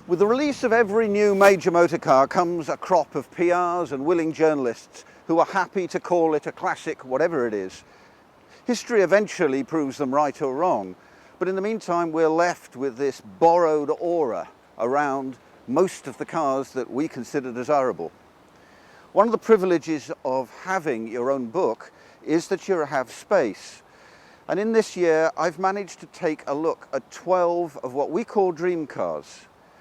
With the release of every new major motor car comes a crop of PRs and willing journalists who are happy to call it a classic, whatever it is. History eventually proves them right or wrong, but in the meantime we're left with this borrowed aura around most of the cars that we consider desirable. One of the privileges of having your own book is that you have space. And in this year I've managed to take a look at 12 of what we call dream cars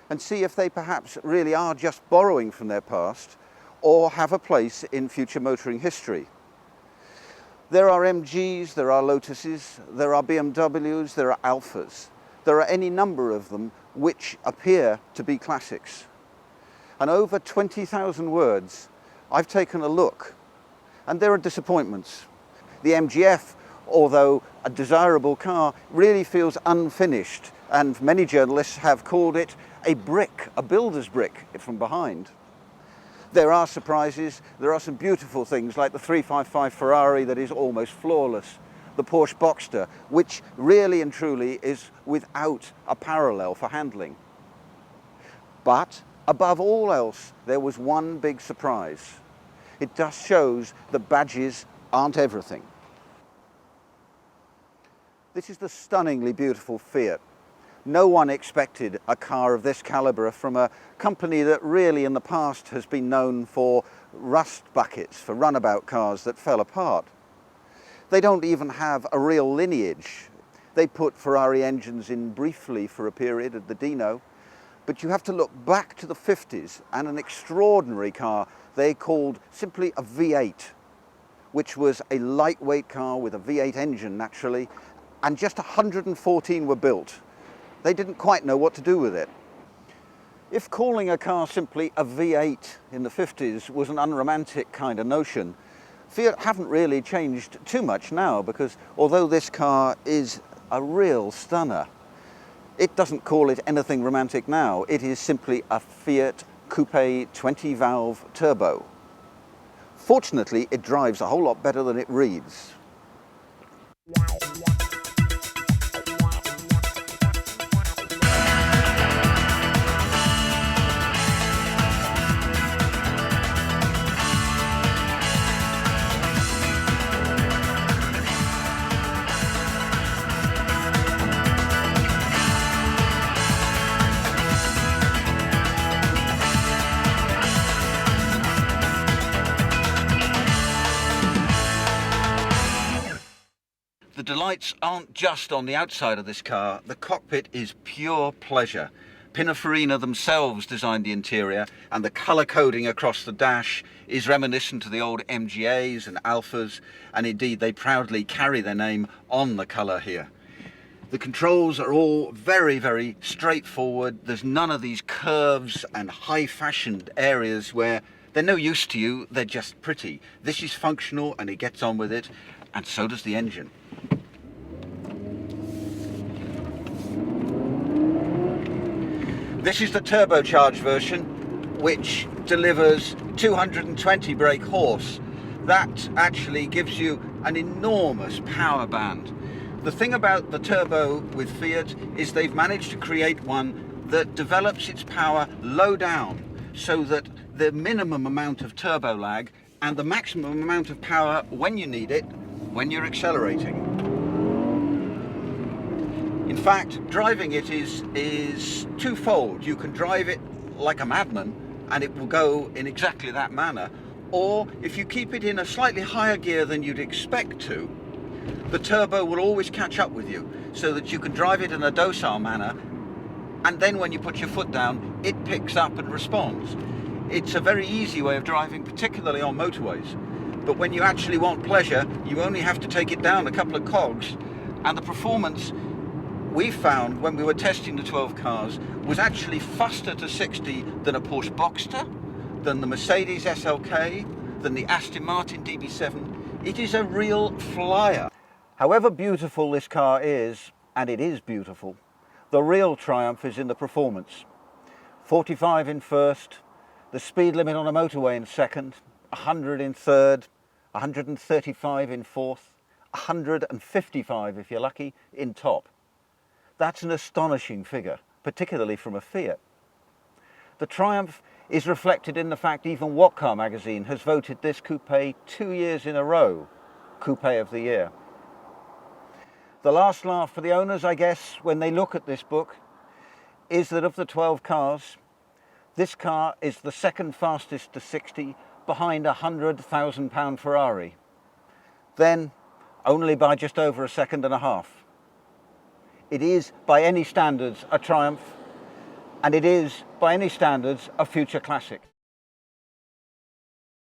and see if they perhaps really are just borrowing from their past or have a place in future motoring history. There are MGs, there are Lotuses, there are BMWs, there are Alphas. There are any number of them which appear to be classics. And over 20,000 words, I've taken a look, and there are disappointments. The MGF, although a desirable car, really feels unfinished, and many journalists have called it a brick, a builder's brick from behind. There are surprises, there are some beautiful things like the 355 Ferrari that is almost flawless, the Porsche Boxster, which really and truly is without a parallel for handling. But above all else, there was one big surprise. It just shows that badges aren't everything. This is the stunningly beautiful Fiat. No one expected a car of this calibre from a company that really in the past has been known for rust buckets, for runabout cars that fell apart. They don't even have a real lineage. They put Ferrari engines in briefly for a period at the Dino, but you have to look back to the 50s and an extraordinary car they called simply a V8, which was a lightweight car with a V8 engine naturally, and just 114 were built. They didn't quite know what to do with it. If calling a car simply a V8 in the 50s was an unromantic kind of notion, Fiat haven't really changed too much now, because although this car is a real stunner, it doesn't call it anything romantic now. It is simply a Fiat Coupe 20-valve turbo. Fortunately, it drives a whole lot better than it reads. The delights aren't just on the outside of this car. The cockpit is pure pleasure. Pininfarina themselves designed the interior, and the colour coding across the dash is reminiscent of the old MGAs and Alphas, and indeed they proudly carry their name on the colour here. The controls are all very, very straightforward. There's none of these curves and high-fashioned areas where they're no use to you, they're just pretty. This is functional and it gets on with it, and so does the engine. This is the turbocharged version, which delivers 220 brake horse. That actually gives you an enormous power band. The thing about the turbo with Fiat is they've managed to create one that develops its power low down, so that the minimum amount of turbo lag and the maximum amount of power when you need it when you're accelerating. In fact, driving it is twofold. You can drive it like a madman and it will go in exactly that manner, or if you keep it in a slightly higher gear than you'd expect to, the turbo will always catch up with you, so that you can drive it in a docile manner, and then when you put your foot down, it picks up and responds. It's a very easy way of driving, particularly on motorways. But when you actually want pleasure, you only have to take it down a couple of cogs, and the performance we found when we were testing the 12 cars was actually faster to 60 than a Porsche Boxster, than the Mercedes SLK, than the Aston Martin DB7. It is a real flyer. However beautiful this car is, and it is beautiful, the real triumph is in the performance. 45 in first, the speed limit on a motorway in second, 100 in third, 135 in fourth, 155 if you're lucky in top. That's an astonishing figure, particularly from a Fiat. The triumph is reflected in the fact even What Car magazine has voted this coupe 2 years in a row Coupe of the Year. The last laugh for the owners, I guess, when they look at this book, is that of the 12 cars, this car is the second fastest to 60 behind a £100,000 Ferrari. Then, only by just over a second and a half. It is, by any standards, a triumph, and it is, by any standards, a future classic.